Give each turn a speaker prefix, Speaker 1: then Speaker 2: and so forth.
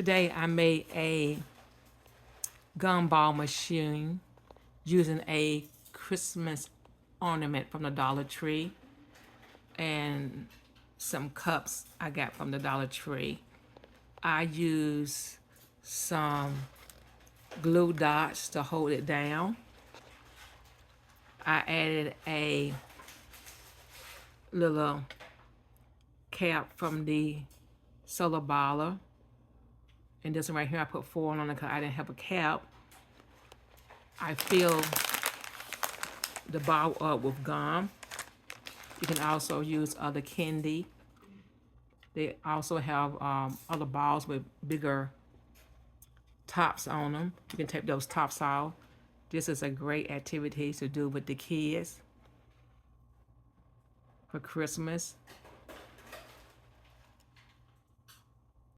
Speaker 1: Today I made a gumball machine using a Christmas ornament from the Dollar Tree and some cups I got from the Dollar Tree. I use some glue dots to hold it down. I added a little cap from the solar baller. And this one right here, I put foil on it because I didn't have a cap. I fill the ball up with gum. You can also use other candy. They also have other balls with bigger tops on them. You can take those tops off. This is a great activity to do with the kids for Christmas.